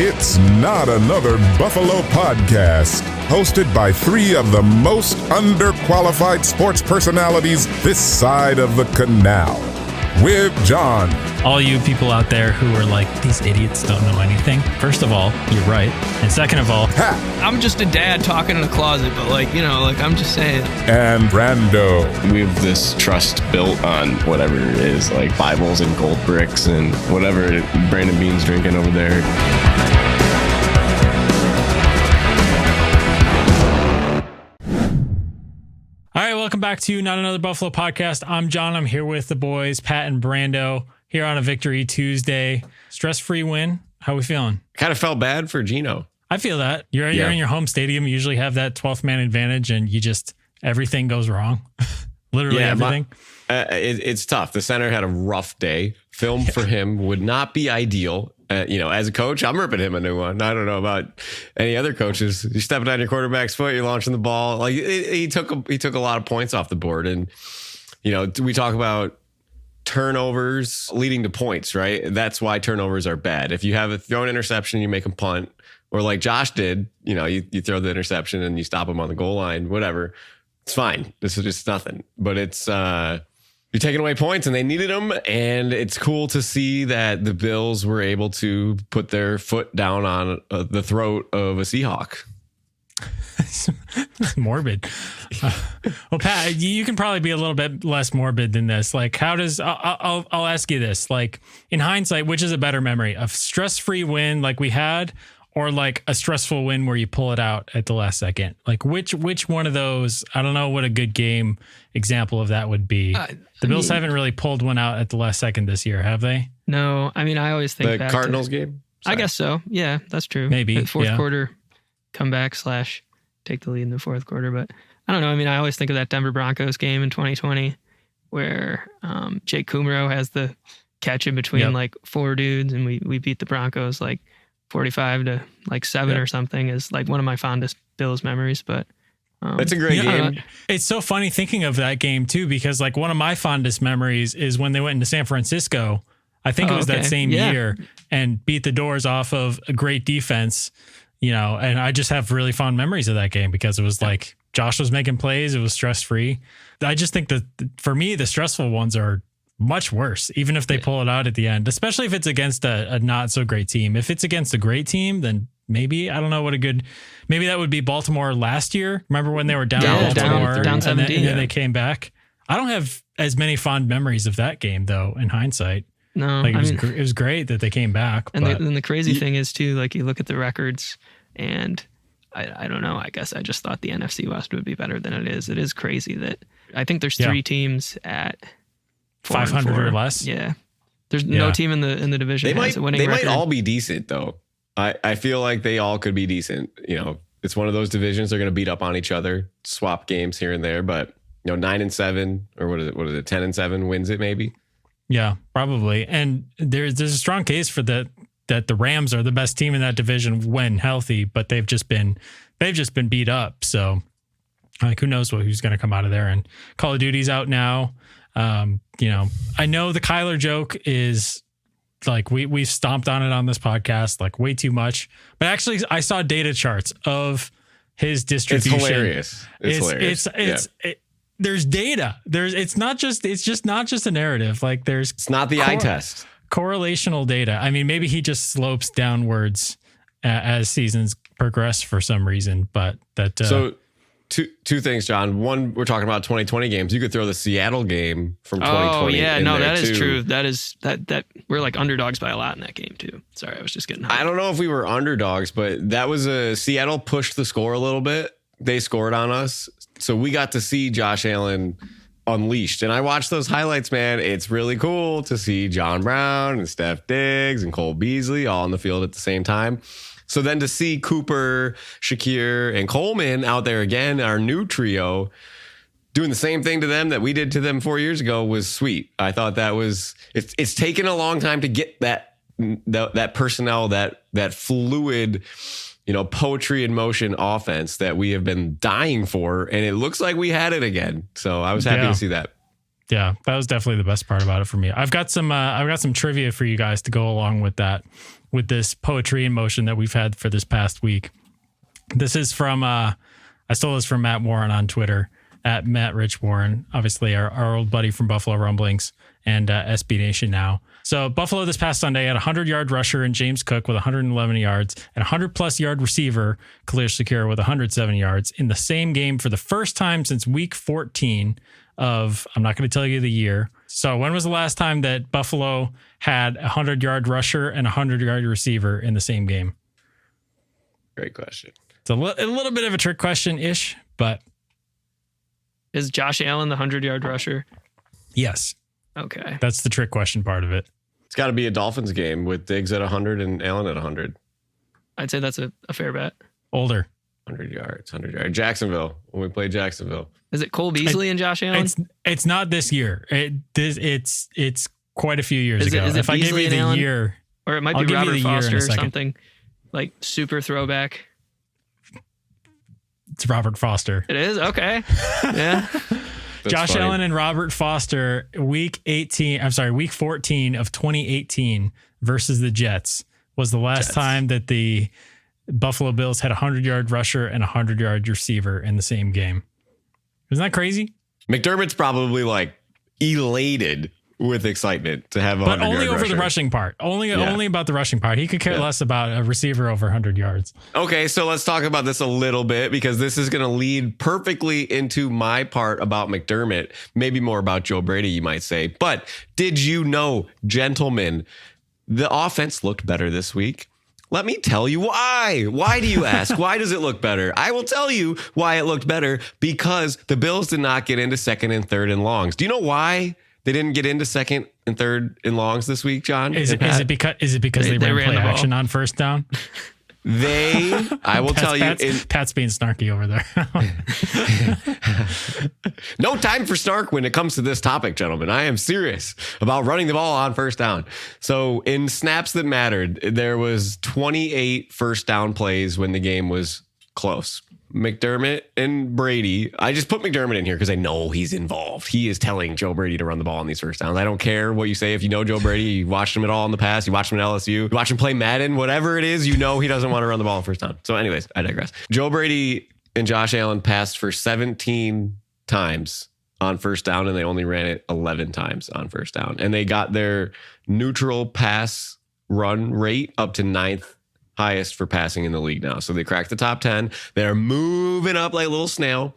It's not another Buffalo podcast, hosted by three of the most underqualified sports personalities this side of the canal. With John. All you people out there who are like, these idiots don't know anything. First of all, you're right. And second of all, I'm just a dad talking in a closet, but I'm just saying. And Brando. We have this trust built on whatever it is, like Bibles and gold bricks and whatever Brandon Bean's drinking over there. All right, welcome back to Not Another Buffalo podcast. I'm John. I'm here with the boys, Pat and Brando, here on a Victory Tuesday. Stress-free win. How we feeling? Kind of felt bad for Gino. I feel that. You're in your home stadium. You usually have that 12th man advantage, and everything goes wrong. Literally everything. It's tough. The center had a rough day. Film for him would not be ideal. As a coach, I'm ripping him a new one. I don't know about any other coaches. You're stepping on your quarterback's foot. You're launching the ball. Like he took a lot of points off the board, and we talk about turnovers leading to points, right? That's why turnovers are bad. If you have a thrown interception, you make him punt, or like Josh did, you throw the interception and you stop him on the goal line. Whatever, it's fine. This is just nothing. But it's you're taking away points, and they needed them. And it's cool to see that the Bills were able to put their foot down on the throat of a Seahawk. Morbid. Well, Pat, you can probably be a little bit less morbid than this. Like, how does I'll ask you this? Like, in hindsight, which is a better memory, a stress-free win like we had, or like a stressful win where you pull it out at the last second? Like, which one of those? I don't know what a good game example of that would be. The Bills haven't really pulled one out at the last second this year, have they? No, I always think the Cardinals game. Sorry. I guess so. Yeah, that's true. Maybe the fourth quarter comeback / take the lead in the fourth quarter. But I don't know. I always think of that Denver Broncos game in 2020 where Jake Kumro has the catch in between like four dudes, and we beat the Broncos like 45-7 or something. Is like one of my fondest Bills memories. But it's a great game. It's so funny thinking of that game too, because like one of my fondest memories is when they went into San Francisco. I think it was that same year, and beat the doors off of a great defense. And I just have really fond memories of that game because it was like Josh was making plays. It was stress-free. I just think that for me, the stressful ones are much worse, even if they pull it out at the end, especially if it's against a not so great team. If it's against a great team, then maybe, I don't know maybe that would be Baltimore last year. Remember when they were down Baltimore down 17, and then they came back? I don't have as many fond memories of that game though, in hindsight. No, it was great that they came back. And the crazy thing is too, like you look at the records, and I don't know. I guess I just thought the NFC West would be better than it is. It is crazy that I think there's three teams at 500 or less. Yeah, there's no team in the division has a winning record. They might all be decent though. I feel like they all could be decent. It's one of those divisions they're going to beat up on each other, swap games here and there. But 9-7 or what is it? 10-7 wins it maybe. Yeah, probably. And there's a strong case for that the Rams are the best team in that division when healthy, but they've just been beat up. So like, who knows who's going to come out of there. And Call of Duty's out now. I know the Kyler joke is like we've stomped on it on this podcast like way too much, but actually I saw data charts of his distribution. It's hilarious. It's hilarious. There's data. It's just not just a narrative. Like it's not the eye test. Correlational data. I mean, maybe he just slopes downwards as seasons progress for some reason, but that. So two things, John. One, we're talking about 2020 games. You could throw the Seattle game from 2020. Oh yeah, no, that is true. That is that we're like underdogs by a lot in that game too. Sorry, I was just getting. I don't know if we were underdogs, but that was Seattle pushed the score a little bit. They scored on us. So we got to see Josh Allen unleashed. And I watched those highlights, man. It's really cool to see John Brown and Steph Diggs and Cole Beasley all on the field at the same time. So then to see Cooper, Shakir, and Coleman out there again, our new trio, doing the same thing to them that we did to them 4 years ago was sweet. I thought that was, it's taken a long time to get that personnel, that fluid, poetry in motion offense that we have been dying for. And it looks like we had it again. So I was happy to see that. Yeah, that was definitely the best part about it for me. I've got some trivia for you guys to go along with that, with this poetry in motion that we've had for this past week. This is from I stole this from Matt Warren on Twitter at Matt Rich Warren, obviously our old buddy from Buffalo Rumblings and SB Nation now. So Buffalo this past Sunday had a 100-yard rusher in James Cook with 111 yards and a 100-plus yard receiver, Korzelius with 107 yards in the same game for the first time since week 14 of, I'm not going to tell you the year. So when was the last time that Buffalo had a 100-yard rusher and a 100-yard receiver in the same game? Great question. It's a little bit of a trick question-ish, but... Is Josh Allen the 100-yard rusher? Yes. Okay. That's the trick question part of it. It's got to be a Dolphins game with Diggs at 100 and Allen at 100. I'd say that's a fair bet. Older. 100 yards. Jacksonville, when we played Jacksonville. Is it Cole Beasley and Josh Allen? It's not this year. It's quite a few years ago. Is it if I give you the Allen? year... Or it might be Robert Foster or something. Like super throwback. It's Robert Foster. It is? Okay. Yeah. Josh Allen and Robert Foster, week 14 of 2018 versus the Jets was the last time that the Buffalo Bills had a 100-yard rusher and a 100-yard receiver in the same game. Isn't that crazy? McDermott's probably like elated with excitement to have a 100-yard rusher. But only over the rushing part. Only about the rushing part. He could care less about a receiver over 100 yards. Okay, so let's talk about this a little bit because this is going to lead perfectly into my part about McDermott. Maybe more about Joe Brady, you might say. But did you know, gentlemen, the offense looked better this week? Let me tell you why. Why do you ask? Why does it look better? I will tell you why it looked better, because the Bills did not get into second and third and longs. Do you know why they didn't get into second and third and longs this week, John? Is it because they ran play action on first down? I will tell you. Pat's being snarky over there. No time for snark when it comes to this topic, gentlemen. I am serious about running the ball on first down. So in snaps that mattered, there was 28 first down plays when the game was close. McDermott and Brady. I just put McDermott in here because I know he's involved. He is telling Joe Brady to run the ball on these first downs. I don't care what you say. If you know Joe Brady, you watched him at all in the past, you watched him at LSU, you watch him play Madden, whatever it is, you know he doesn't want to run the ball on first down. So anyways, I digress. Joe Brady and Josh Allen passed for 17 times on first down, and they only ran it 11 times on first down. And they got their neutral pass run rate up to 9th highest for passing in the league now. So they cracked the top 10. They're moving up like a little snail.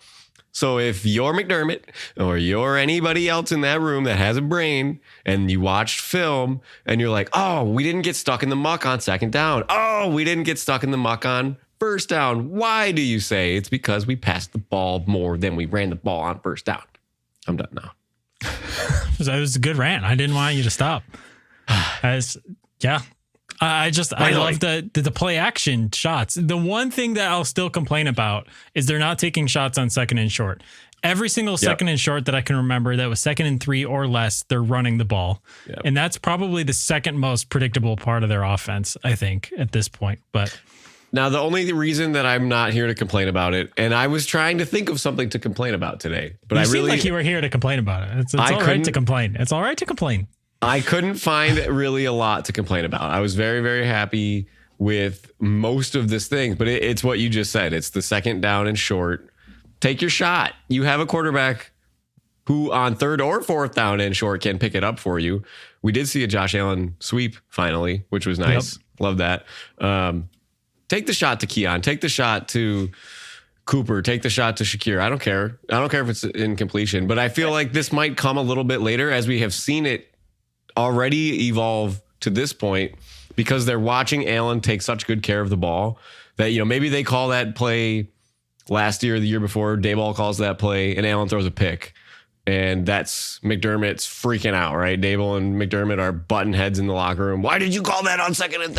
So if you're McDermott or you're anybody else in that room that has a brain and you watched film and you're like, oh, we didn't get stuck in the muck on second down. Oh, we didn't get stuck in the muck on first down. Why do you say? It's because we passed the ball more than we ran the ball on first down. I'm done now. It was a good rant. I didn't want you to stop. Yeah. I love the play action shots. The one thing that I'll still complain about is they're not taking shots on second and short. Every single second and short that I can remember that was 2nd and 3 or less, they're running the ball. Yep. And that's probably the second most predictable part of their offense, I think, at this point. But now, the only reason that I'm not here to complain about it, and I was trying to think of something to complain about today, but you seem like you were here to complain about it. It's all right to complain. It's all right to complain. I couldn't find really a lot to complain about. I was very, very happy with most of this thing, but it's what you just said. It's the second down and short. Take your shot. You have a quarterback who on third or fourth down and short can pick it up for you. We did see a Josh Allen sweep finally, which was nice. Yep. Love that. Take the shot to Keon. Take the shot to Cooper. Take the shot to Shakir. I don't care. I don't care if it's incompletion, but I feel like this might come a little bit later as we have seen it already evolve to this point because they're watching Allen take such good care of the ball that, maybe they call that play last year or the year before. Daboll calls that play and Allen throws a pick. And that's McDermott's freaking out, right? Daboll and McDermott are button heads in the locker room. Why did you call that on second and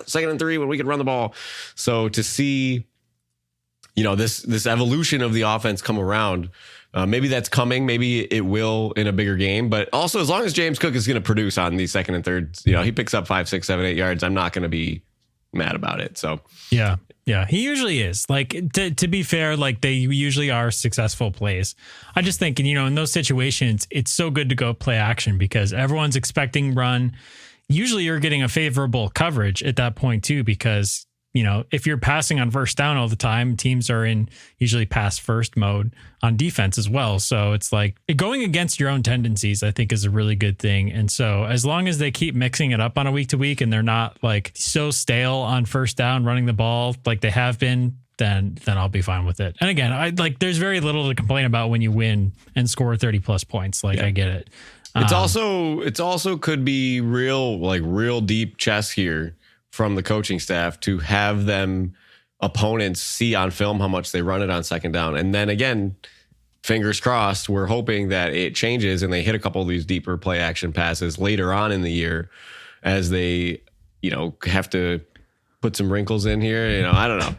second and three when we could run the ball? So to see, this evolution of the offense come around, maybe that's coming. Maybe it will in a bigger game. But also, as long as James Cook is going to produce on these second and thirds, he picks up 5, 6, 7, 8 yards. I'm not going to be mad about it. So yeah, he usually is. Like to be fair, like they usually are successful plays. I just think, in those situations, it's so good to go play action because everyone's expecting run. Usually you're getting a favorable coverage at that point too, because if you're passing on first down all the time, teams are in usually pass first mode on defense as well. So it's like going against your own tendencies, I think, is a really good thing. And so as long as they keep mixing it up on a week to week and they're not like so stale on first down running the ball like they have been, then I'll be fine with it. And again, there's very little to complain about when you win and score 30 plus points. Like I get it. It's also could be real deep chess here from the coaching staff to have them opponents see on film how much they run it on second down. And then again, fingers crossed, we're hoping that it changes and they hit a couple of these deeper play action passes later on in the year as they, have to put some wrinkles in here. I don't know.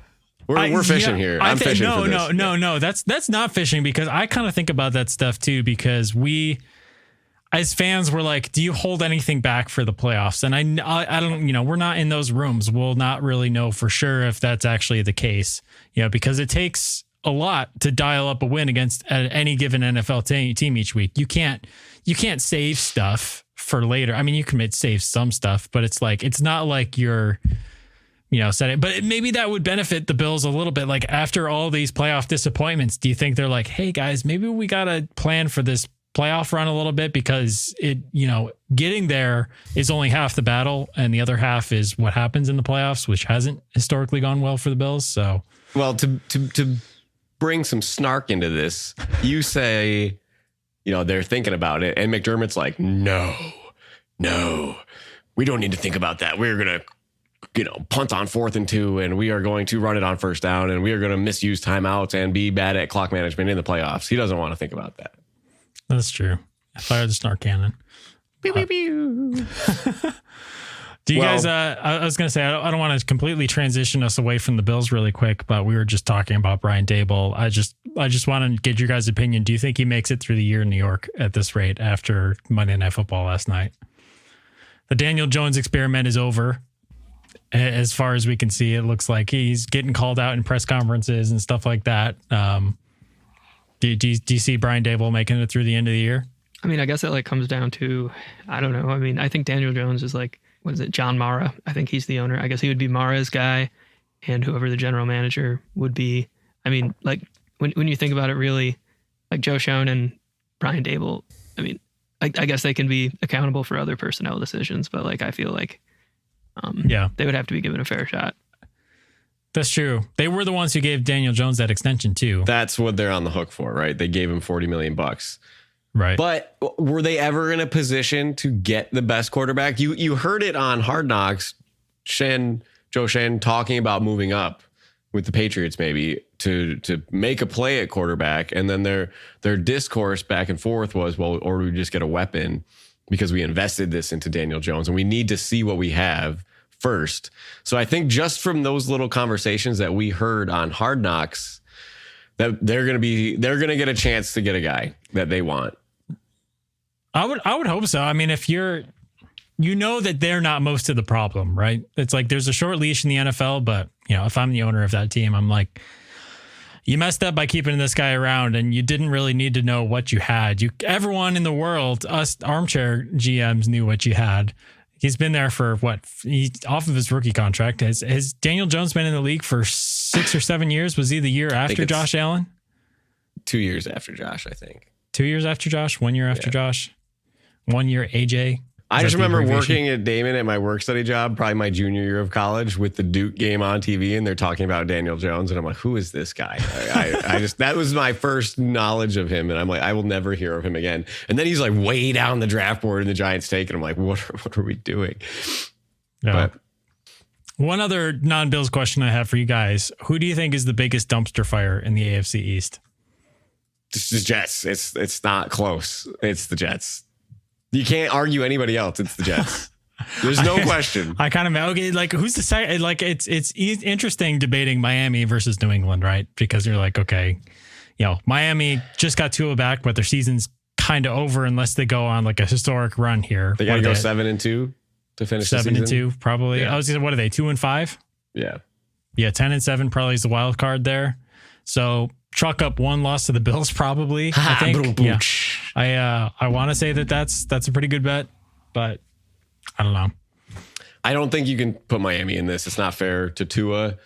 We're fishing here. I'm fishing for this. No. That's not fishing because I kind of think about that stuff too, because we, as fans, we're like, do you hold anything back for the playoffs? And I don't, we're not in those rooms. We'll not really know for sure if that's actually the case, because it takes a lot to dial up a win against any given NFL team each week. You can't save stuff for later. I mean, you can save some stuff, but it's like, it's not like you're, setting, but maybe that would benefit the Bills a little bit. Like after all these playoff disappointments, do you think they're like, hey guys, maybe we got to plan for this playoff run a little bit because getting there is only half the battle and the other half is what happens in the playoffs, which hasn't historically gone well for the Bills. So, well, to bring some snark into this, you say, they're thinking about it and McDermott's like, no, we don't need to think about that. We're going to, punt on 4th and 2 and we are going to run it on first down and we are going to misuse timeouts and be bad at clock management in the playoffs. He doesn't want to think about that. That's true. Fire the snark cannon. Pew, pew, pew. Do you guys, I was going to say, I don't want to completely transition us away from the Bills really quick, but we were just talking about Brian Daboll. I just want to get your guys' opinion. Do you think he makes it through the year in New York at this rate after Monday Night Football last night? The Daniel Jones experiment is over. As far as we can see, it looks like he's getting called out in press conferences and stuff like that. Do you see Brian Daboll making it through the end of the year? I mean, I guess it comes down to, I don't know. I mean, I think Daniel Jones is what is it, John Mara? I think he's the owner. I guess he would be Mara's guy and whoever the general manager would be. I mean, when you think about it really, Joe Schoen and Brian Daboll, I mean, I guess they can be accountable for other personnel decisions, but I feel like they would have to be given a fair shot. That's true. They were the ones who gave Daniel Jones that extension too. That's what they're on the hook for, right? They gave him $40 million. Right. But were they ever in a position to get the best quarterback? You heard it on Hard Knocks, Joe Schoen talking about moving up with the Patriots maybe to make a play at quarterback. And then their discourse back and forth was, well, or we just get a weapon because we invested this into Daniel Jones and we need to see what we have first. So I think just from those little conversations that we heard on Hard Knocks, that they're going to get a chance to get a guy that they want. I would hope so. I mean, if that they're not most of the problem, right? It's like there's a short leash in the NFL, but if I'm the owner of that team, I'm like, you messed up by keeping this guy around and you didn't really need to know what you had. Everyone in the world, us armchair GMs knew what you had. He's been there for he's off of his rookie contract. Has Daniel Jones been in the league for 6 or 7 years? Was he the year after Josh Allen? 2 years after Josh, I think. 2 years after Josh? 1 year after Josh? 1 year AJ? I just remember working at Damon at my work study job, probably my junior year of college, with the Duke game on TV, and they're talking about Daniel Jones, and I'm like, who is this guy? That was my first knowledge of him, and I'm like, I will never hear of him again. And then he's way down the draft board in the Giants take, and I'm like, what are we doing? Yeah. But one other non-Bills question I have for you guys: who do you think is the biggest dumpster fire in the AFC East? It's the Jets. It's not close. It's the Jets. You can't argue anybody else. It's the Jets. There's no question. I kind of who's the second? It's interesting debating Miami versus New England, right? Because you're like, okay, Miami just got Tua back, but their season's kind of over unless they go on a historic run here. They got to go 7-2 to finish the season. 7-2, probably. Yeah. I was gonna say, what are they? 2-5? Yeah. Yeah, 10-7 probably is the wild card there. So chalk up one loss to the Bills, probably. I think. Yeah. I want to say that's a pretty good bet, but I don't know. I don't think you can put Miami in this. It's not fair to Tua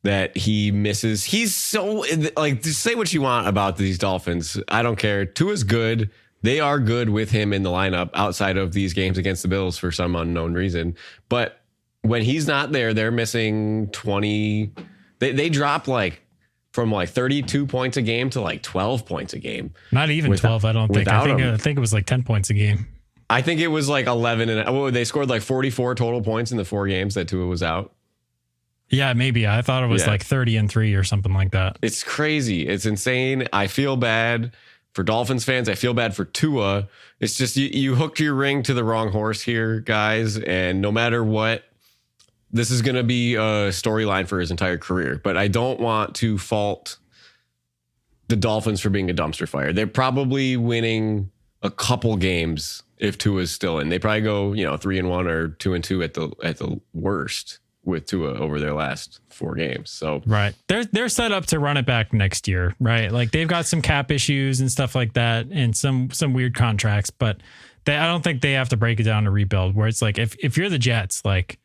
that he misses. He's so like, just say what you want about these Dolphins. I don't care. Tua's good. They are good with him in the lineup outside of these games against the Bills for some unknown reason. But when he's not there, they're missing 20. They drop like from like 32 points a game to like 12 points a game. Not even 12, I don't think. I think it was like 10 points a game. I think it was like 11. And they scored like 44 total points in the 4 games that Tua was out. Yeah, maybe. I thought it was like 30-3 or something like that. It's crazy. It's insane. I feel bad for Dolphins fans. I feel bad for Tua. It's just you hooked your ring to the wrong horse here, guys. And no matter what, this is going to be a storyline for his entire career. But I don't want to fault the Dolphins for being a dumpster fire. They're probably winning a couple games if Tua's still in. They probably go, 3-1 or 2-2 at the worst with Tua over their last 4 games. So right, they're set up to run it back next year, right? Like they've got some cap issues and stuff like that, and some weird contracts, but I don't think they have to break it down to rebuild. Where it's like if you're the Jets, like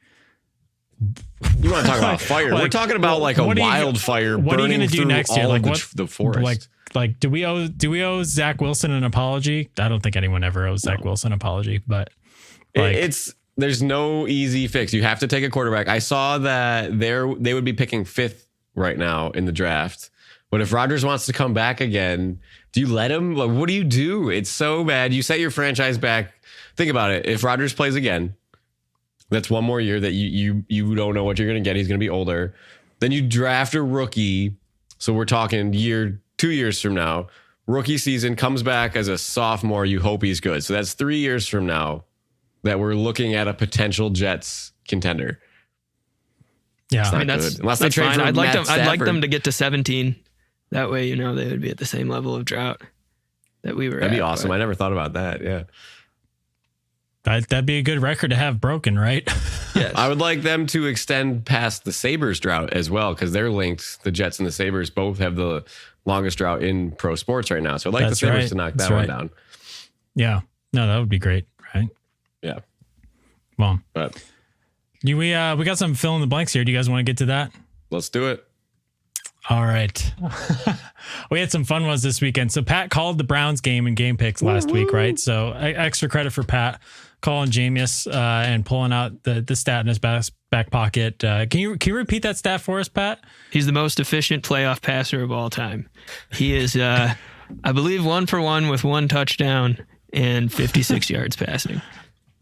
you want to talk about fire? We're talking about like a wildfire. What are you going to do next year? Like the forest? Like do we owe Zach Wilson an apology? I don't think anyone ever owes Zach Wilson an apology, but like, there's no easy fix. You have to take a quarterback. I saw that they would be picking 5th right now in the draft. But if Rodgers wants to come back again, do you let him? Like, what do you do? It's so bad. You set your franchise back. Think about it. If Rodgers plays again, that's one more year that you don't know what you're going to get. He's going to be older. Then you draft a rookie. So we're talking 2 years from now. Rookie season, comes back as a sophomore. You hope he's good. So that's 3 years from now that we're looking at a potential Jets contender. Yeah, I mean, unless they trade for I'd like them to get to 17. That way, they would be at the same level of drought that we were. That'd be awesome. But I never thought about that. Yeah, that'd be a good record to have broken, right? Yes. I would like them to extend past the Sabres drought as well, because they're linked. The Jets and the Sabres both have the longest drought in pro sports right now. So I'd like the Sabres to knock that one down. Yeah, no, that would be great, right? Yeah. Well, but we got some fill in the blanks here. Do you guys want to get to that? Let's do it. All right. We had some fun ones this weekend. So Pat called the Browns game in Game Picks last week, right? So extra credit for Pat calling Jameis and pulling out the stat in his back pocket. Can you repeat that stat for us, Pat? He's the most efficient playoff passer of all time. He is, I believe, 1 for 1 with 1 touchdown and 56 yards passing.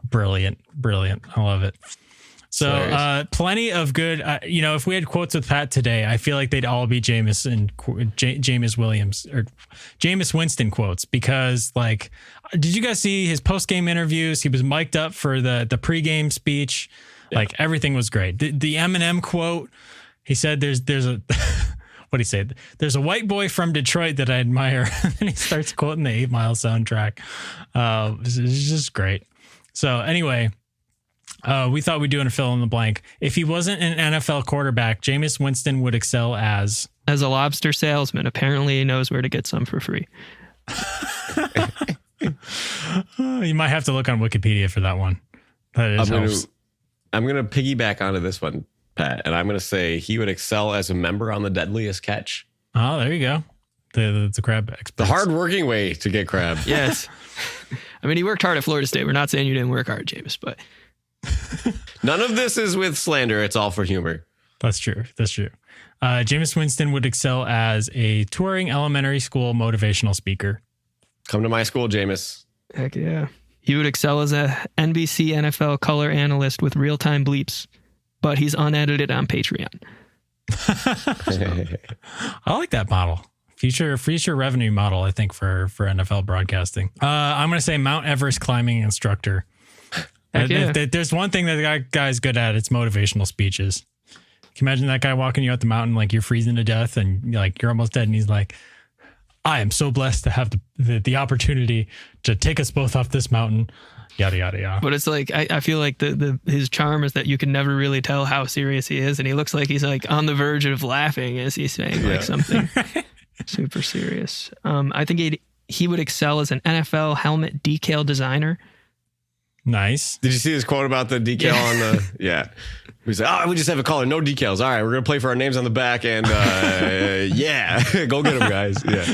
Brilliant. I love it. So plenty of good, if we had quotes with Pat today, I feel like they'd all be Jameis Winston quotes, because like, did you guys see his post-game interviews? He was mic'd up for the pregame speech. Yeah. Like everything was great. The Eminem quote, he said there's a, what'd he say? There's a white boy from Detroit that I admire. And then he starts quoting the 8 Mile soundtrack. It's just great. So anyway, we thought we'd do a fill in the blank. If he wasn't an NFL quarterback, Jameis Winston would excel as a lobster salesman. Apparently he knows where to get some for free. You might have to look on Wikipedia for that one. I'm going to piggyback onto this one, Pat, and I'm going to say he would excel as a member on the Deadliest Catch. Oh, there you go. The crab experts. The hard-working way to get crab. Yes. I mean, he worked hard at Florida State. We're not saying you didn't work hard, Jameis, but none of this is with slander. It's all for humor. That's true. Jameis Winston would excel as a touring elementary school motivational speaker. Come to my school, Jameis. Heck yeah. He would excel as a NBC NFL color analyst with real-time bleeps, but he's unedited on Patreon. I like that model. Future revenue model, I think, for NFL broadcasting. I'm going to say Mount Everest climbing instructor. There's one thing that the guy's good at. It's motivational speeches. Can you imagine that guy walking you up the mountain like you're freezing to death and like you're almost dead, and he's like, I am so blessed to have the opportunity to take us both off this mountain. yada, yada, yada. But it's like, I feel like his charm is that you can never really tell how serious he is. And he looks like he's like on the verge of laughing as he's saying like something super serious. I think he would excel as an NFL helmet decal designer. Nice. Did you see his quote about the decal on the? Yeah. He's like, we just have a collar, no decals. All right, we're going to play for our names on the back. And go get them, guys. Yeah.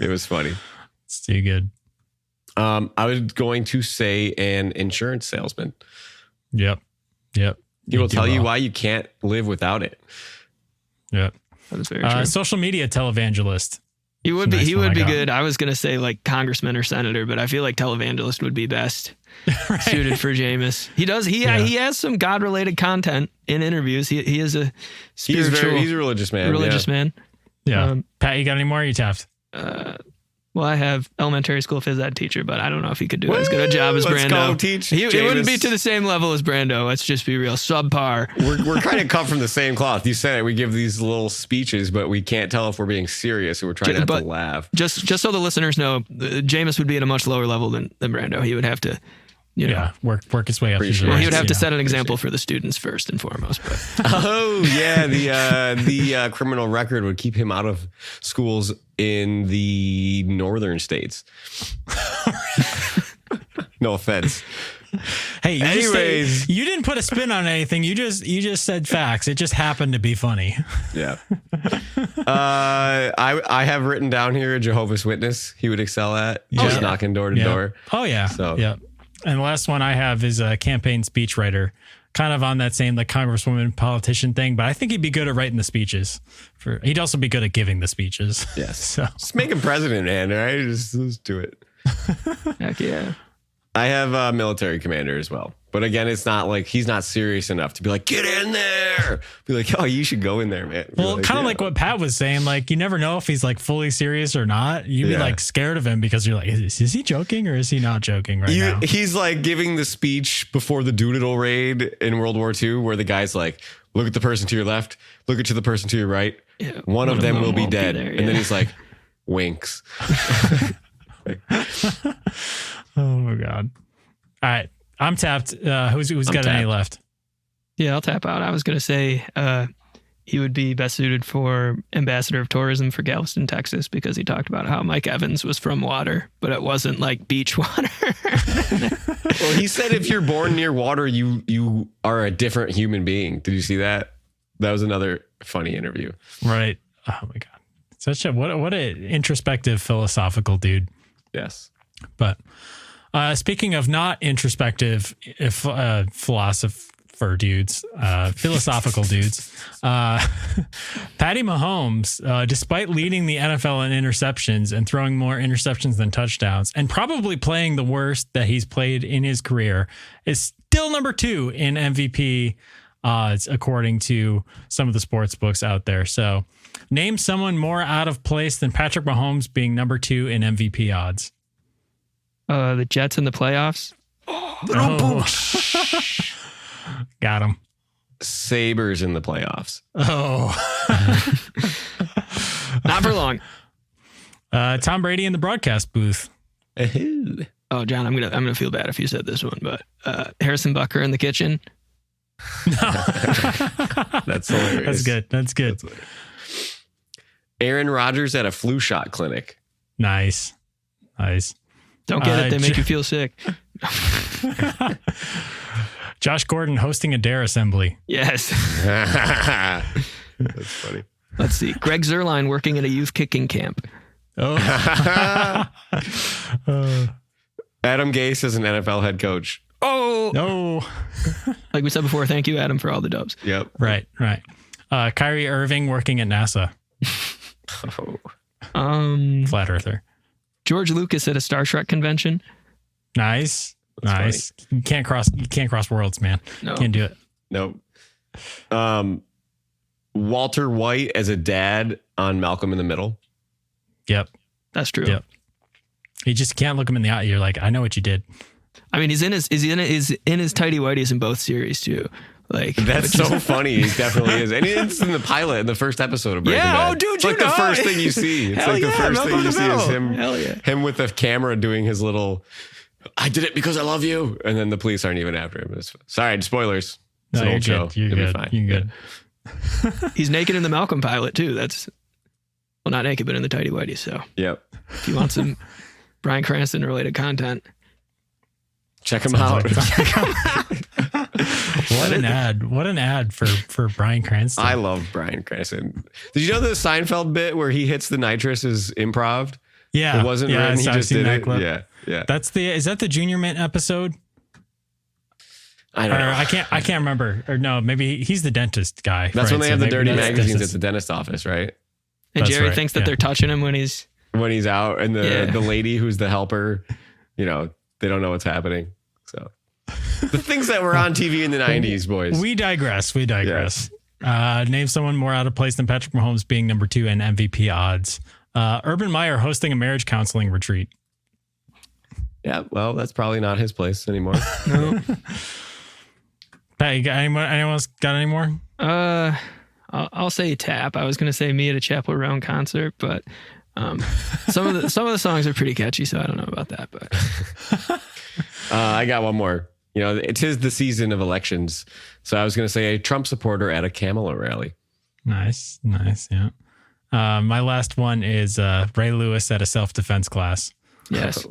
It was funny. It's too good. I was going to say an insurance salesman. Yep. He will tell you why you can't live without it. Yep. That is very true. Social media televangelist. He would be good. I was going to say like congressman or senator, but I feel like televangelist would be best suited for Jameis. He has some God-related content in interviews. He is a spiritual. He's a religious man. Yeah. Pat, you got any more? You tapped. Well, I have elementary school phys ed teacher, but I don't know if he could do as good a job as Brando. Call him teach. He wouldn't be to the same level as Brando. Let's just be real. Subpar. We're kind of cut from the same cloth. You said it. We give these little speeches, but we can't tell if we're being serious. So we're trying not to laugh. Just so the listeners know, Jameis would be at a much lower level than Brando. He would have to, work his way up. Well, he would have to set an example for the students first and foremost. But. The criminal record would keep him out of schools in the northern states. No offense. Hey, you didn't put a spin on anything. You just said facts. It just happened to be funny. Yeah. I have written down here a Jehovah's Witness. He would excel at just knocking door to door. Oh yeah. So yeah. And the last one I have is a campaign speechwriter, kind of on that same like congresswoman politician thing, but I think he'd be good at writing the speeches. He'd also be good at giving the speeches. Yes. So just make him president, man. Right? Just do it. Heck yeah. I have a military commander as well. But again, it's not like he's not serious enough to be like, get in there. Be like, oh, you should go in there, man. Well, kind of like what Pat was saying. Like, you never know if he's like fully serious or not. You'd be like scared of him because you're like, is he joking or is he not joking now? He's like giving the speech before the Doolittle raid in World War II where the guy's like, look at the person to your left, look at the person to your right. Yeah, one of them will be dead. And then he's like, winks. Oh my God. All right. I'm tapped. Who's got any left? Yeah, I'll tap out. I was going to say he would be best suited for ambassador of tourism for Galveston, Texas, because he talked about how Mike Evans was from water, but it wasn't like beach water. Well, he said if you're born near water, you are a different human being. Did you see that? That was another funny interview. Right. Oh my God. What a introspective philosophical dude. Yes. But speaking of not introspective philosopher dudes, philosophical dudes, Patty Mahomes, despite leading the NFL in interceptions and throwing more interceptions than touchdowns, and probably playing the worst that he's played in his career, is still number 2 in MVP odds, according to some of the sports books out there. So name someone more out of place than Patrick Mahomes being number 2 in MVP odds. The Jets in the playoffs. Got him. Sabres in the playoffs. Oh. Not for long. Tom Brady in the broadcast booth. Oh, John, I'm gonna feel bad if you said this one, but Harrison Butker in the kitchen. No. That's hilarious. That's good. Aaron Rodgers at a flu shot clinic. Nice. Don't get it. They make you feel sick. Josh Gordon hosting a DARE assembly. Yes. That's funny. Let's see. Greg Zuerlein working at a youth kicking camp. Oh. Adam Gase as an NFL head coach. Oh. No. Like we said before, thank you, Adam, for all the dubs. Yep. Right. Kyrie Irving working at NASA. Flat earther. George Lucas at a Star Trek convention. Nice. Funny. You can't cross worlds, man. No. Can't do it. Nope. Walter White as a dad on Malcolm in the Middle. Yep. That's true. Yep. You just can't look him in the eye. You're like, I know what you did. I mean, he's in his tighty whities in both series too. Like that's so funny. He definitely is, and it's in the pilot in the first episode of Breaking Bad. Oh, dude, it's like the first thing you see. It's like the first thing you see is him with the camera doing his little I did it because I love you. And then the police aren't even after him. Sorry, spoilers. It's an old show. You're good. Fine. You're good. He's naked in the Malcolm pilot too. That's, well, not naked, but in the tighty whities. So yep. If you want some Bryan Cranston related content, check him out. What an ad. What an ad for Bryan Cranston. I love Bryan Cranston. Did you know the Seinfeld bit where he hits the nitrous is improv? Yeah. It wasn't written. He just did it. Clip. Yeah. Yeah. Is that the Junior Mint episode? I don't know. I can't remember. Or no, maybe he's the dentist guy. That's when they have the dirty magazines at the dentist office, right? And Jerry thinks that they're touching him when he's out, and the lady who's the helper, they don't know what's happening. So the things that were on TV in the 90s, boys. We digress. Yes. Name someone more out of place than Patrick Mahomes being number 2 in MVP odds. Urban Meyer hosting a marriage counseling retreat. Yeah, well, that's probably not his place anymore. No. Pat, you got anyone else got any more? I'll say Tap. I was going to say Me at a Chapel Roan concert, but some of the songs are pretty catchy, so I don't know about that. But I got one more. It is the season of elections, so I was going to say a Trump supporter at a Kamala rally. Nice, yeah. My last one is Ray Lewis at a self-defense class. Yes.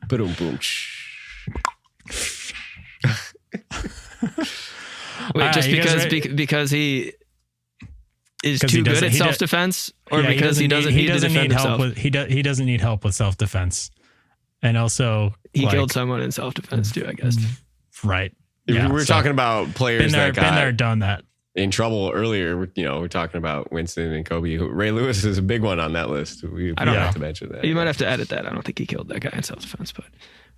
Boom, boom. Wait, just because he is too good at self-defense, or because he doesn't need to defend himself? He doesn't need help with self-defense, and also he killed someone in self-defense too, I guess. Right. Yeah, we were talking about players that got been there, done that. In trouble earlier. We're talking about Winston and Kobe. Ray Lewis is a big one on that list. We have to mention that. You might have to edit that. I don't think he killed that guy in self-defense, but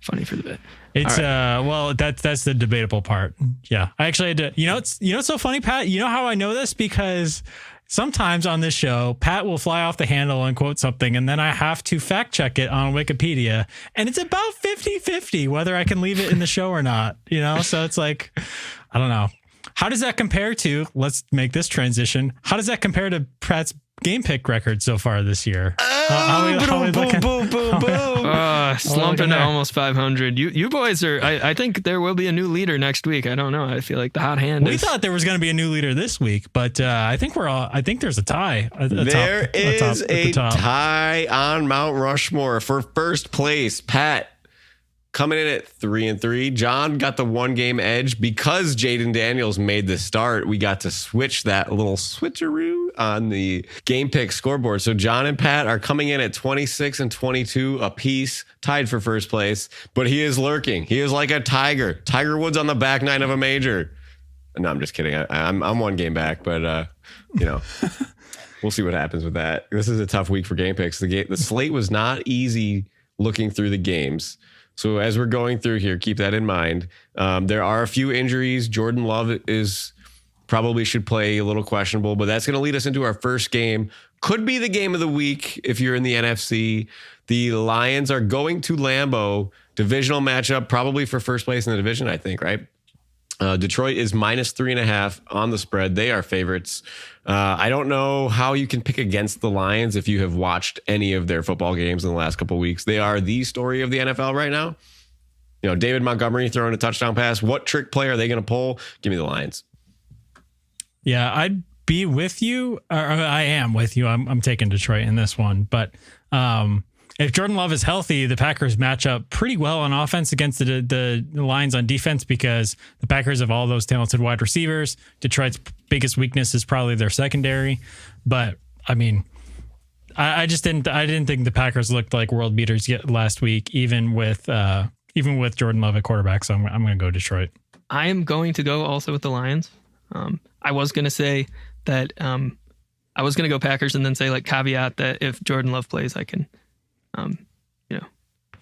funny for the bit. It's well, that's the debatable part. Yeah, I actually had to. It's so funny, Pat. You know how I know this? Because sometimes on this show, Pat will fly off the handle and quote something, and then I have to fact check it on Wikipedia, and it's about 50-50 whether I can leave it in the show or not. So it's like, I don't know. How does that compare to? Let's make this transition. How does that compare to Pat's game pick record so far this year? Slumping to almost 500. You boys are. I think there will be a new leader next week. I don't know. I feel like the hot hand. We thought there was going to be a new leader this week, but I think there's a tie. There is a tie on Mount Rushmore for first place. Pat coming in at 3-3. John got the 1-game edge because Jaden Daniels made the start. We got to switch that little switcheroo on the game pick scoreboard. So John and Pat are coming in at 26 and 22 apiece, tied for first place. But he is lurking. He is like a tiger. Tiger Woods on the back nine of a major. No, I'm just kidding. I'm 1 game back, but we'll see what happens with that. This is a tough week for game picks. The slate was not easy looking through the games. So as we're going through here, keep that in mind. There are a few injuries. Jordan Love probably should play a little questionable, but that's going to lead us into our first game. Could be the game of the week if you're in the NFC. The Lions are going to Lambeau. Divisional matchup, probably for first place in the division, I think, right? Detroit is -3.5 on the spread. They are favorites. I don't know how you can pick against the Lions if you have watched any of their football games in the last couple of weeks. They are the story of the NFL right now. David Montgomery throwing a touchdown pass. What trick play are they going to pull? Give me the Lions. Yeah, I'd be with you. Or I am with you. I'm taking Detroit in this one. But if Jordan Love is healthy, the Packers match up pretty well on offense against the Lions on defense because the Packers have all those talented wide receivers. Detroit's biggest weakness is probably their secondary. But I mean, I didn't think the Packers looked like world beaters yet last week, even with Jordan Love at quarterback. So I'm going to go Detroit. I am going to go also with the Lions. I was going to say that I was going to go Packers and then say caveat that if Jordan Love plays, I can.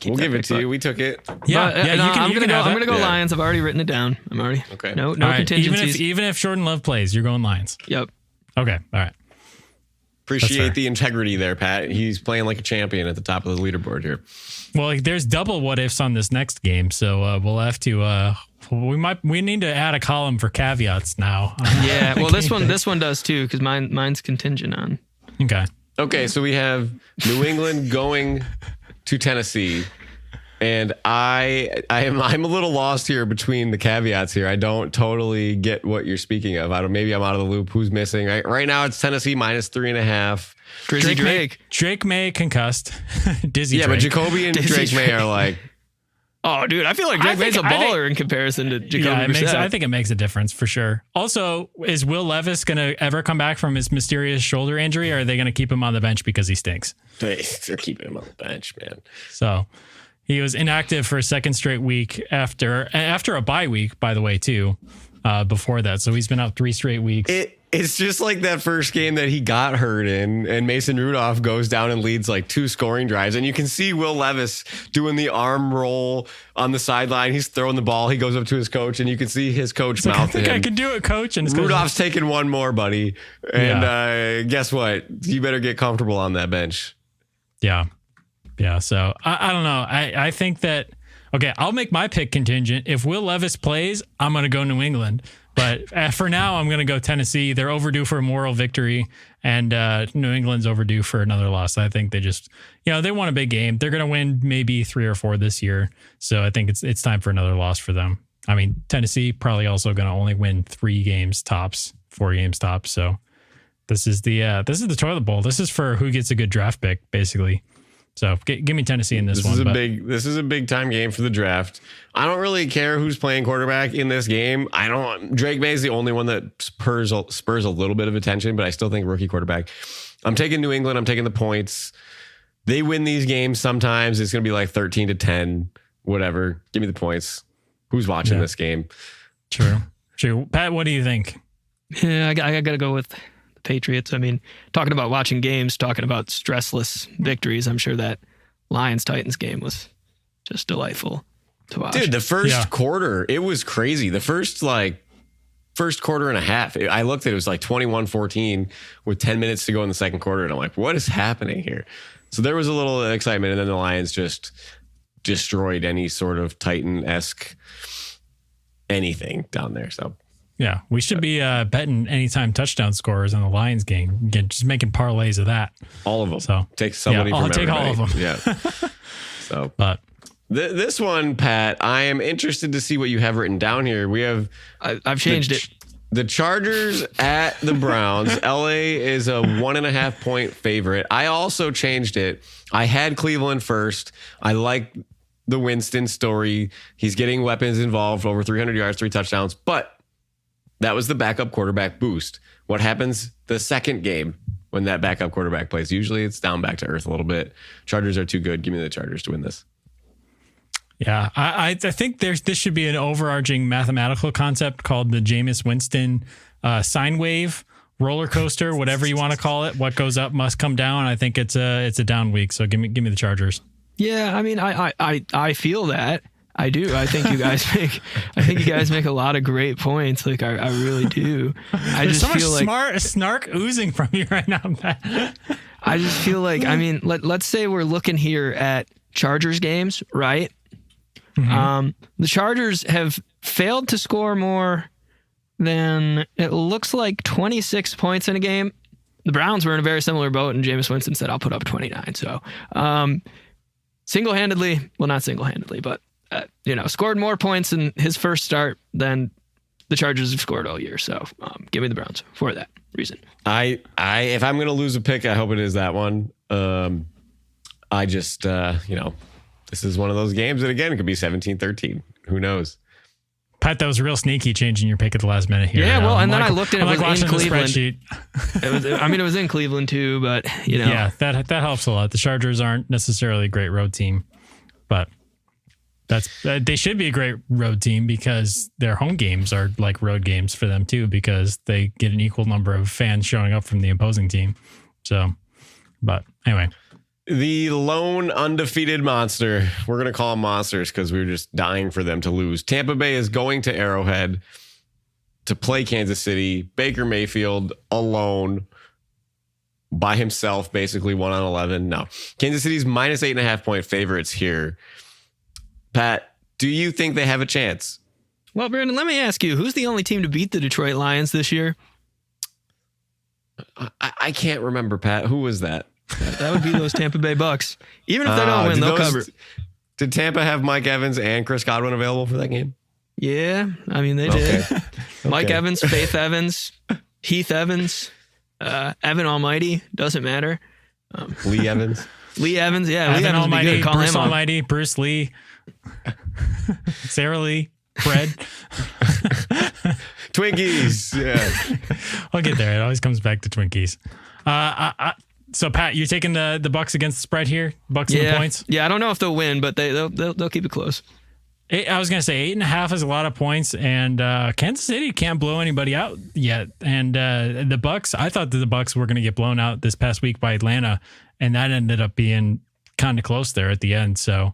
We'll give it to you. We took it. I'm gonna go Lions. I've already written it down. I'm already okay. No contingencies. Even if Jordan Love plays, you're going Lions. Yep. Okay. All right. Appreciate the integrity there, Pat. He's playing like a champion at the top of the leaderboard here. Well, there's double what ifs on this next game, so we'll have to. We need to add a column for caveats now. Yeah. Well, this one does too because mine's contingent on. Okay. Okay, so we have New England going to Tennessee. And I'm a little lost here between the caveats here. I don't totally get what you're speaking of. Maybe I'm out of the loop. Who's missing? Right now it's Tennessee -3.5. Drake May concussed. Dizzy. Yeah, Drake. but Jacoby and Drake May are like. Oh, dude, I feel like Drake May's a baller in comparison to Jacoby Brissett. I think it makes a difference for sure. Also, is Will Levis going to ever come back from his mysterious shoulder injury, or are they going to keep him on the bench because he stinks? They're keeping him on the bench, man. So he was inactive for a second straight week after a bye week, by the way, too, before that. So he's been out 3 straight weeks. It's just like that first game that he got hurt in, and Mason Rudolph goes down and leads like 2 scoring drives. And you can see Will Levis doing the arm roll on the sideline. He's throwing the ball. He goes up to his coach, and you can see his coach mouth to him. I think I can do it, coach. And Rudolph's taking one more, buddy. And guess what? You better get comfortable on that bench. Yeah. Yeah. So I don't know. I think that, okay, I'll make my pick contingent. If Will Levis plays, I'm going to go New England. But for now, I'm going to go Tennessee. They're overdue for a moral victory, and New England's overdue for another loss. I think they just, they won a big game. They're going to win maybe 3 or 4 this year. So I think it's time for another loss for them. I mean, Tennessee probably also going to only win 3 games tops, 4 games tops. So this is the toilet bowl. This is for who gets a good draft pick, basically. So give me Tennessee in this one. This is a big time game for the draft. I don't really care who's playing quarterback in this game. Drake May is the only one that spurs a little bit of attention, but I still think rookie quarterback. I'm taking New England. I'm taking the points. They win these games sometimes. It's going to be like 13-10, whatever. Give me the points. Who's watching this game? True. Pat, what do you think? Yeah, I got to go with the Patriots. I mean, talking about watching games, talking about stressless victories, I'm sure that Lions-Titans game was just delightful to watch. Dude, the first quarter, it was crazy. The first quarter and a half, I looked at it was like 21-14 with 10 minutes to go in the second quarter. And I'm like, what is happening here? So there was a little excitement. And then the Lions just destroyed any sort of Titan-esque anything down there. So yeah, we should be betting anytime touchdown scorers on the Lions game. Again, just making parlays of that. All of them. So take somebody from everybody. I'll take all of them. Yeah. So, but this one, Pat, I am interested to see what you have written down here. I've changed it. The Chargers at the Browns. LA is a 1.5 point favorite. I also changed it. I had Cleveland first. I like the Winston story. He's getting weapons involved, over 300 yards, 3 touchdowns, but that was the backup quarterback boost. What happens the second game when that backup quarterback plays? Usually it's down back to earth a little bit. Chargers are too good. Give me the Chargers to win this. Yeah, I think this should be an overarching mathematical concept called the Jameis Winston sine wave roller coaster, whatever you want to call it. What goes up must come down. I think it's a down week, so give me the Chargers. Yeah, I mean, I feel that. I do. I think you guys make a lot of great points. Like I really do. There's just feel like snark oozing from you right now, Matt. I just feel like, I mean, let's say we're looking here at Chargers games, right? Mm-hmm. The Chargers have failed to score more than, it looks like, 26 points in a game. The Browns were in a very similar boat, and Jameis Winston said, I'll put up 29. So single-handedly, well, not single-handedly, but scored more points in his first start than the Chargers have scored all year. So give me the Browns for that reason. If I'm going to lose a pick, I hope it is that one. I just, this is one of those games that, again, it could be 17-13. Who knows? Pat, that was real sneaky changing your pick at the last minute here. Yeah, well, and then I looked and it was in Cleveland. It was in Cleveland too, but Yeah, that helps a lot. The Chargers aren't necessarily a great road team, but they should be a great road team because their home games are like road games for them too, because they get an equal number of fans showing up from the opposing team. So, but anyway. The lone undefeated monster. We're going to call them monsters because we're just dying for them to lose. Tampa Bay is going to Arrowhead to play Kansas City. Baker Mayfield alone by himself, basically 1-11. No. Kansas City's minus 8.5 point favorites here. Pat, do you think they have a chance? Well, Brandon, let me ask you, who's the only team to beat the Detroit Lions this year? I can't remember, Pat. Who was that? That would be those Tampa Bay Bucks. Even if they don't win, they'll cover. Did Tampa have Mike Evans and Chris Godwin available for that game? Yeah, I mean, they did. Mike Evans, Faith Evans, Heath Evans, Evan Almighty, doesn't matter. Lee Evans. Lee Evans, yeah. Evan Lee Evans Almighty, would be good. Call Bruce him on. Almighty, Bruce Lee, Sarah Lee, Fred. Twinkies. Yeah. I'll get there. It always comes back to Twinkies. So Pat, you're taking the Bucks against the spread here? Bucks and the points? Yeah, I don't know if they'll win, but they'll keep it close. I was gonna say 8.5 is a lot of points, and Kansas City can't blow anybody out yet. And the Bucks, I thought that the Bucks were gonna get blown out this past week by Atlanta, and that ended up being kind of close there at the end. So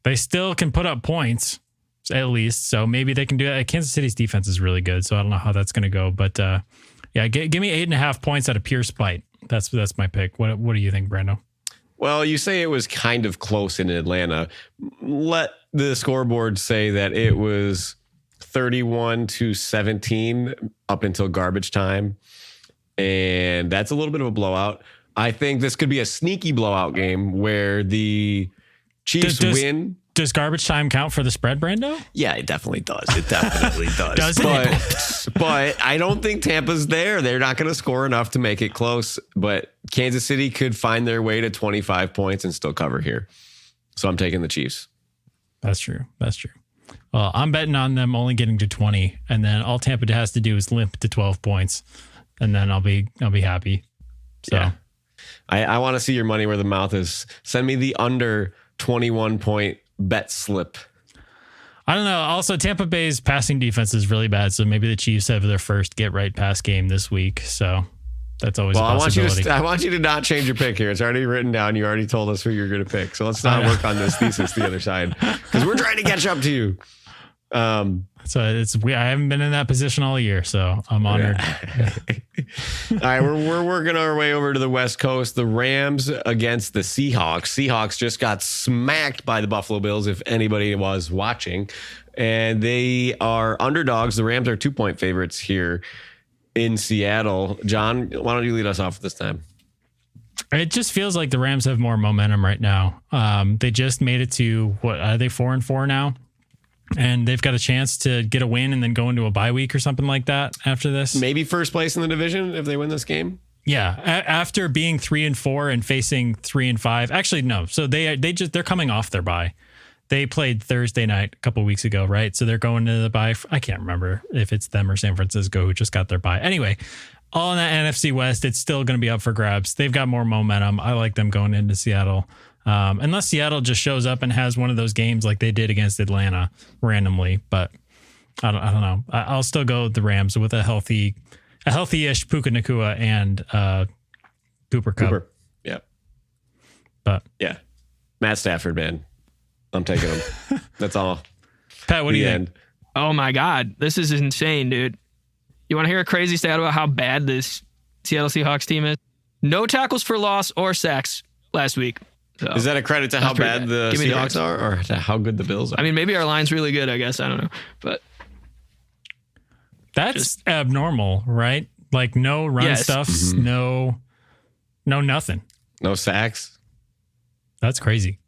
they still can put up points at least. So maybe they can do it. Kansas City's defense is really good, so I don't know how that's gonna go. But yeah, give me 8.5 points out of pure spite. That's my pick. What do you think, Brando? Well, you say it was kind of close in Atlanta. Let the scoreboard say that it was 31-17 up until garbage time. And that's a little bit of a blowout. I think this could be a sneaky blowout game where the Chiefs win. Does garbage time count for the spread, Brando? Yeah, it definitely does. It definitely does. Does it? But I don't think Tampa's there. They're not going to score enough to make it close. But Kansas City could find their way to 25 points and still cover here. So I'm taking the Chiefs. That's true. Well, I'm betting on them only getting to 20, and then all Tampa has to do is limp to 12 points, and then I'll be happy. So yeah. I want to see your money where the mouth is. Send me the under 21 point bet slip. I don't know. Also, Tampa Bay's passing defense is really bad, so maybe the Chiefs have their first get right pass game this week. So that's always a possibility. I want you to not change your pick here. It's already written down. You already told us who you're going to pick. So let's not work on this thesis the other side, because we're trying to catch up to you. So I haven't been in that position all year, so I'm honored. Yeah. All right, we're working our way over to the West Coast. The Rams against the Seahawks. Seahawks just got smacked by the Buffalo Bills, if anybody was watching, and they are underdogs. The Rams are 2-point favorites here in Seattle. John, why don't you lead us off this time? It just feels like the Rams have more momentum right now. They just made it to what are they 4-4 now? And they've got a chance to get a win and then go into a bye week or something like that after this. Maybe first place in the division if they win this game. Yeah, after being 3-4 and facing 3-5. Actually, no. So they're coming off their bye. They played Thursday night a couple of weeks ago, right? So they're going to the bye. I can't remember if it's them or San Francisco who just got their bye. Anyway, all in that NFC West, it's still going to be up for grabs. They've got more momentum. I like them going into Seattle. Unless Seattle just shows up and has one of those games like they did against Atlanta randomly, but I don't know. I'll still go with the Rams with a healthy-ish Puka Nacua and Cooper Kupp. Yeah. But yeah, Matt Stafford, man, I'm taking him. That's all. Pat, what do you think? Oh my God, this is insane, dude. You want to hear a crazy stat about how bad this Seattle Seahawks team is? No tackles for loss or sacks last week. So, is that a credit to how bad the Seahawks are, or to how good the Bills are? I mean, maybe our line's really good, I guess. I don't know. But that's abnormal, right? Like no run stuff, no nothing. No sacks. That's crazy.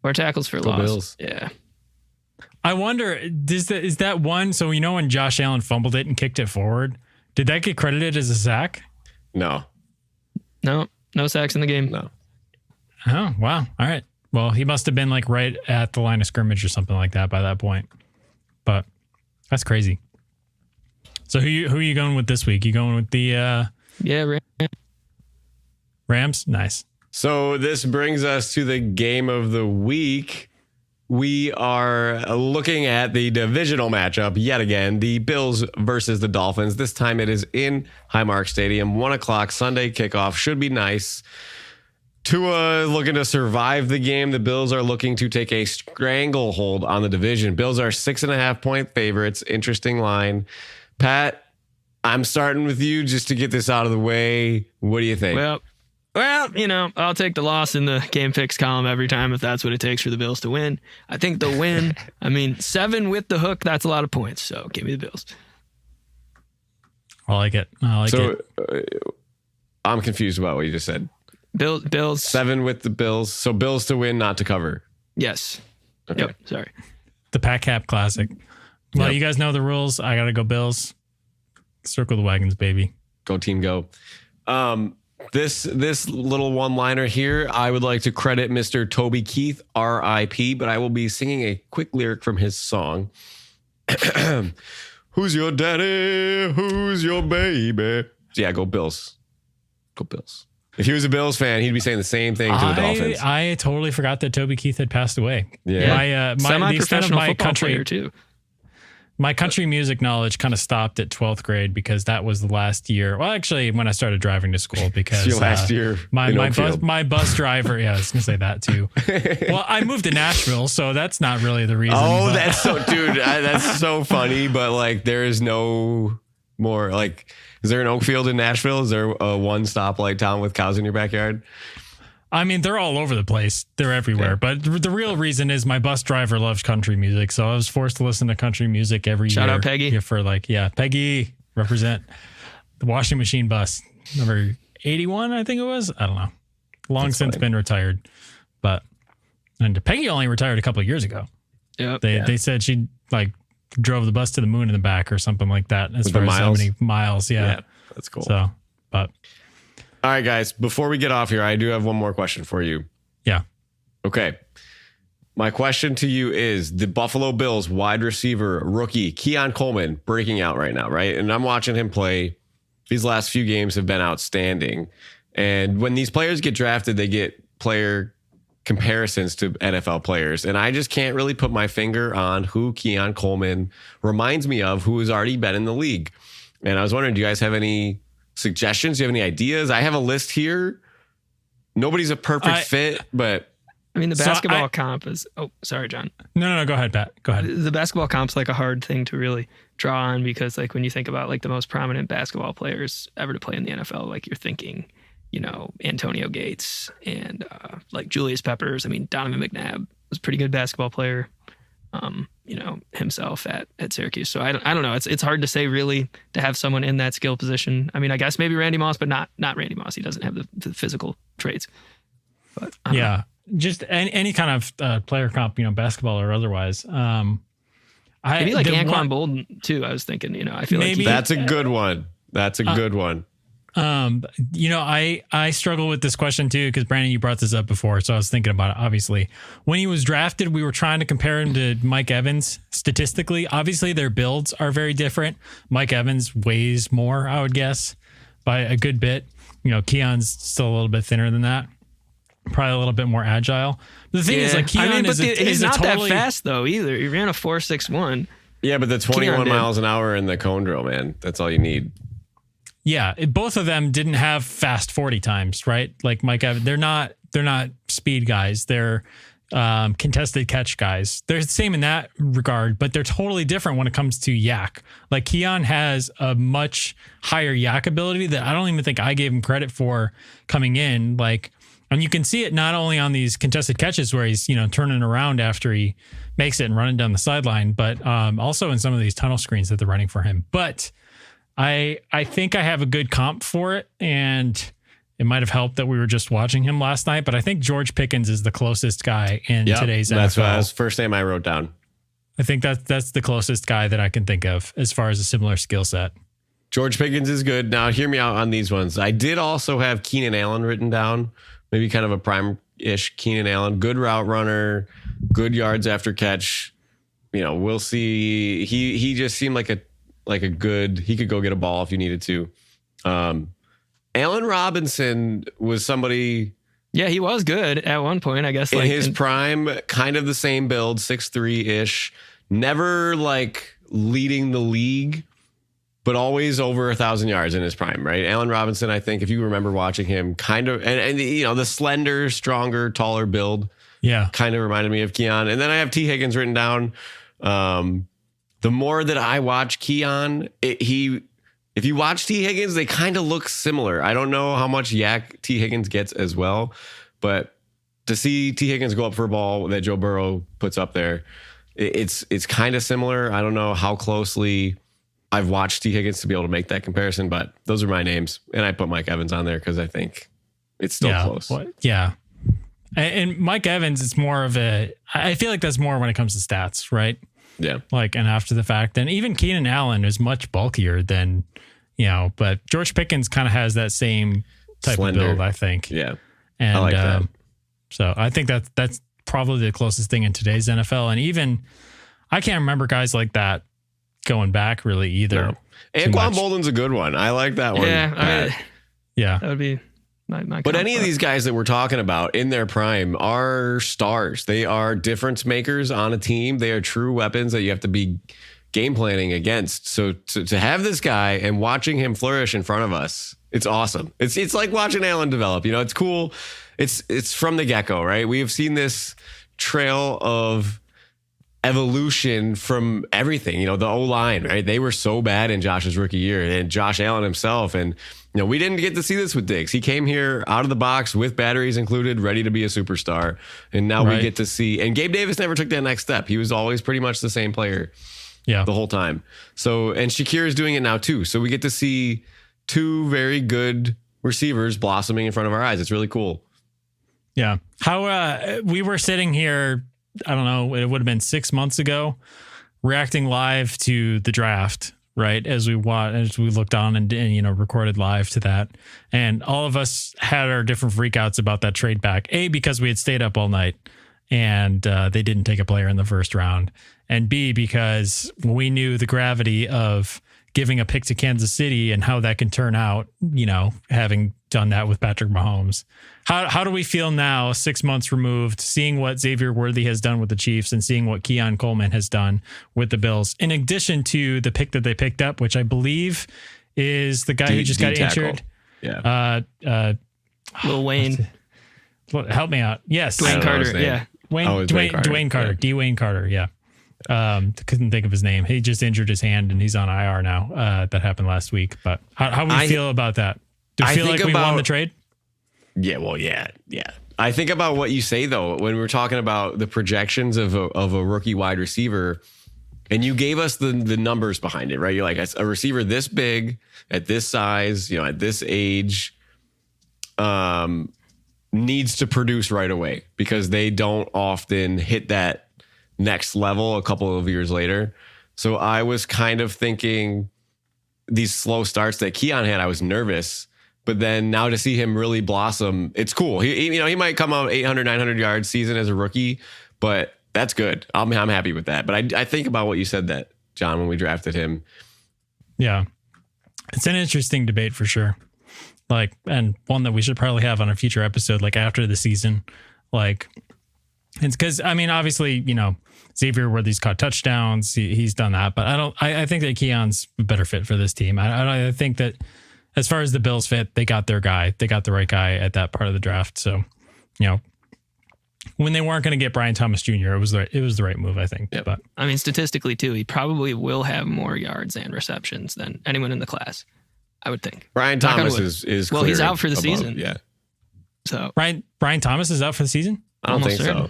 Or tackles for loss. Bills. Yeah. I wonder, is that one, so you know when Josh Allen fumbled it and kicked it forward, did that get credited as a sack? No. No sacks in the game. No. Oh, wow. All right. Well, he must have been like right at the line of scrimmage or something like that by that point. But that's crazy. So who are you going with this week? You going with the Rams? Nice. So this brings us to the game of the week. We are looking at the divisional matchup yet again, the Bills versus the Dolphins. This time it is in Highmark Stadium, 1:00 Sunday kickoff. Should be nice. Tua looking to survive the game. The Bills are looking to take a stranglehold on the division. Bills are 6.5-point favorites. Interesting line. Pat, I'm starting with you just to get this out of the way. What do you think? Well, you know, I'll take the loss in the game picks column every time if that's what it takes for the Bills to win. I think the win, 7 with the hook, that's a lot of points. So give me the Bills. I like it. I'm confused about what you just said. Bills. 7 with the Bills. So Bills to win, not to cover. Yes. Okay. Yep, sorry. The Pat Cap Classic. Well, you guys know the rules. I got to go Bills. Circle the wagons, baby. Go team, go. This little one-liner here, I would like to credit Mr. Toby Keith, R.I.P., but I will be singing a quick lyric from his song. Who's your daddy? Who's your baby? So yeah, go Bills. Go Bills. If he was a Bills fan, he'd be saying the same thing to the Dolphins. I totally forgot that Toby Keith had passed away. Yeah. The extent of my country player too. My country music knowledge kind of stopped at 12th grade because that was the last year. Well, actually, when I started driving to school, because your last year. My bus driver. Yeah, I was gonna say that too. Well, I moved to Nashville, so that's not really the reason. Oh, that's so, dude. That's so funny. But like, there is no more. Like, is there an Oakfield in Nashville? Is there a one stoplight town with cows in your backyard? I mean, they're all over the place. They're everywhere. Yeah. But the real reason is my bus driver loves country music. So I was forced to listen to country music every year. Shout out Peggy. For Peggy, represent the washing machine bus. Number 81, I think it was. I don't know. Long That's since funny. been retired. And Peggy only retired a couple of years ago. Yep. They said she like drove the bus to the moon in the back or something like that. As far as how many miles. Yeah. That's cool. So, but. All right, guys, before we get off here, I do have one more question for you. Yeah. Okay. My question to you is the Buffalo Bills wide receiver rookie, Keon Coleman, breaking out right now, right? And I'm watching him play. These last few games have been outstanding. And when these players get drafted, they get player comparisons to NFL players. And I just can't really put my finger on who Keon Coleman reminds me of, who has already been in the league. And I was wondering, do you guys have any suggestions? Do you have any ideas? I have a list here. Nobody's a perfect fit, but I mean, the basketball comp is. Oh, sorry, John. No. Go ahead, Pat. Go ahead. The basketball comp's like a hard thing to really draw on because, like, when you think about like the most prominent basketball players ever to play in the NFL, like you're thinking, Antonio Gates and like Julius Peppers. I mean, Donovan McNabb was a pretty good basketball player. Himself at Syracuse. So I don't know. It's hard to say really to have someone in that skill position. I mean, I guess maybe Randy Moss, but not Randy Moss. He doesn't have the physical traits. But yeah, just any kind of player comp, basketball or otherwise. Maybe like Anquan Bolden too. I was thinking, I feel maybe, like that's a good one. That's a good one. I struggle with this question too, because Brandon, you brought this up before. So I was thinking about it. Obviously, when he was drafted, we were trying to compare him to Mike Evans statistically. Obviously, their builds are very different. Mike Evans weighs more, I would guess, by a good bit. Keon's still a little bit thinner than that. Probably a little bit more agile. But the thing is, like, Keon he's not that fast though either. He ran a 4.61. Yeah, but the 21 miles an hour in the cone drill, man, that's all you need. Yeah, both of them didn't have fast 40 times, right? Like Mike Evans, they're not speed guys. They're contested catch guys. They're the same in that regard, but they're totally different when it comes to yak. Like Keon has a much higher yak ability that I don't even think I gave him credit for coming in. Like, and you can see it not only on these contested catches where he's, turning around after he makes it and running down the sideline, but also in some of these tunnel screens that they're running for him. But I think I have a good comp for it, and it might have helped that we were just watching him last night, but I think George Pickens is the closest guy in today's NFL. That's the first name I wrote down. I think that's the closest guy that I can think of as far as a similar skill set. George Pickens is good. Now, hear me out on these ones. I did also have Keenan Allen written down, maybe kind of a prime-ish Keenan Allen. Good route runner, good yards after catch. We'll see. He just seemed like a good, he could go get a ball if you needed to. Allen Robinson was somebody. Yeah, he was good at one point, I guess. In his prime, kind of the same build, 6'3"-ish. Never like leading the league, but always over 1,000 yards in his prime, right? Allen Robinson, I think, if you remember watching him, kind of, and the slender, stronger, taller build. Yeah. Kind of reminded me of Keon. And then I have T. Higgins written down. The more that I watch Keon, if you watch T. Higgins, they kind of look similar. I don't know how much yak T. Higgins gets as well, but to see T. Higgins go up for a ball that Joe Burrow puts up there, it's kind of similar. I don't know how closely I've watched T. Higgins to be able to make that comparison, but those are my names. And I put Mike Evans on there because I think it's still close. Yeah. And Mike Evans, it's more of I feel like that's more when it comes to stats, right? Yeah. Like, and after the fact, and even Keenan Allen is much bulkier than, but George Pickens kind of has that same type of build, I think. Yeah. And I like that. So I think that's probably the closest thing in today's NFL. And even I can't remember guys like that going back really either. No. Anquan Bolden's a good one. I like that one. Yeah. Yeah. That would be my But any of these guys that we're talking about in their prime are stars. They are difference makers on a team. They are true weapons that you have to be game planning against. So to have this guy and watching him flourish in front of us, it's awesome. It's like watching Allen develop. It's cool. It's from the get-go, right? We have seen this trail of evolution from everything. The O-line, right? They were so bad in Josh's rookie year, and Josh Allen himself. And we didn't get to see this with Diggs. He came here out of the box with batteries included, ready to be a superstar. And now we get to see, and Gabe Davis never took that next step. He was always pretty much the same player the whole time. So, and Shakir is doing it now too. So we get to see two very good receivers blossoming in front of our eyes. It's really cool. Yeah. How we were sitting here, I don't know, it would have been 6 months ago, reacting live to the draft, right? As we looked on and recorded live to that. And all of us had our different freakouts about that trade back. A, because we had stayed up all night and they didn't take a player in the first round. And B, because we knew the gravity of giving a pick to Kansas City and how that can turn out, having done that with Patrick Mahomes. How do we feel now, 6 months removed, seeing what Xavier Worthy has done with the Chiefs and seeing what Keon Coleman has done with the Bills, in addition to the pick that they picked up, which I believe is the guy who just got injured? Yeah. Lil Wayne. Help me out. Yes. Dwayne Carter. Yeah. Dwayne Carter. Dwayne Carter. Yeah. Couldn't think of his name. He just injured his hand and he's on IR now. That happened last week. But how do we feel about that? Do you feel like we won the trade? Yeah, well, yeah. I think about what you say, though, when we're talking about the projections of a rookie wide receiver, and you gave us the numbers behind it, right? You're like, a receiver this big, at this size, at this age, needs to produce right away because they don't often hit that next level a couple of years later. So I was kind of thinking these slow starts that Keon had, I was nervous. But then now to see him really blossom, it's cool. He might come out 800, 900 yards season as a rookie, but that's good. I'm happy with that. But I think about what you said that, John, when we drafted him. Yeah. It's an interesting debate for sure. And one that we should probably have on a future episode, after the season. It's because, obviously, Xavier Worthy's caught touchdowns. He's done that. But I think that Keon's a better fit for this team. I think that as far as the Bills fit, they got their guy. They got the right guy at that part of the draft. So, when they weren't going to get Brian Thomas Jr., it was the right move, I think. Yep. But statistically too, he probably will have more yards and receptions than anyone in the class, I would think. Brian Thomas is well, he's out for the season. Yeah. So Brian Thomas is out for the season? I don't think so.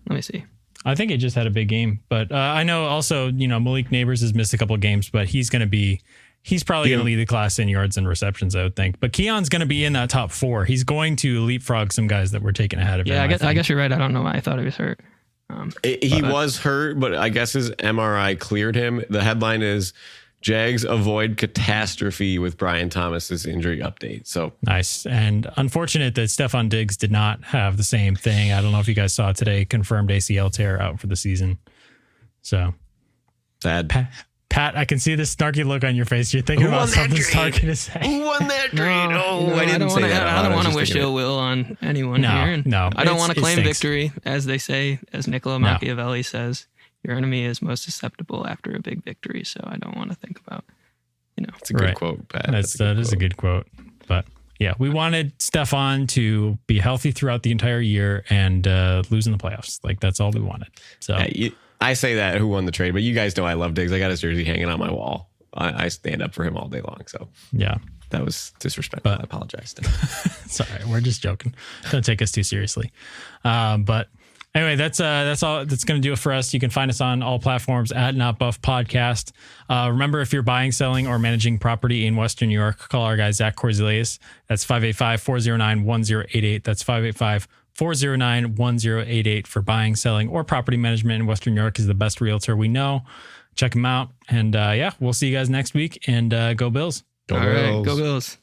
Let me see. I think he just had a big game, but I know also, Malik Neighbors has missed a couple of games, but he's probably going to lead the class in yards and receptions, I would think. But Keon's going to be in that top 4. He's going to leapfrog some guys that were taken ahead of him. Yeah, I guess you're right. I don't know why I thought he was hurt. He was hurt, but I guess his MRI cleared him. The headline is Jags avoid catastrophe with Brian Thomas's injury update. So nice. And unfortunate that Stephon Diggs did not have the same thing. I don't know if you guys saw today, confirmed ACL tear, out for the season. So sad. Pat, I can see this snarky look on your face. You're thinking about something snarky to say. Who won that trade? I didn't say that. I don't want to wish ill will on anyone here. No, I don't want to claim victory, as they say, as Niccolo Machiavelli says. Your enemy is most susceptible after a big victory. So I don't want to think about, It's a good quote, Pat. That is a good quote. But yeah, we wanted Stephon to be healthy throughout the entire year and lose in the playoffs. That's all we wanted. So. I say that who won the trade, but you guys know I love Diggs. I got his jersey hanging on my wall. I stand up for him all day long. So yeah, that was disrespectful. I apologize. Sorry, we're just joking. Don't take us too seriously. But anyway, that's all. That's going to do it for us. You can find us on all platforms at Not Buff Podcast. Remember, if you're buying, selling, or managing property in Western New York, call our guy Zach Korzelius. That's 585-409-1088. That's 409-1088 for buying, selling, or property management in Western New York. Is the best realtor we know. Check him out. And we'll see you guys next week. And go Bills. All right, go Bills.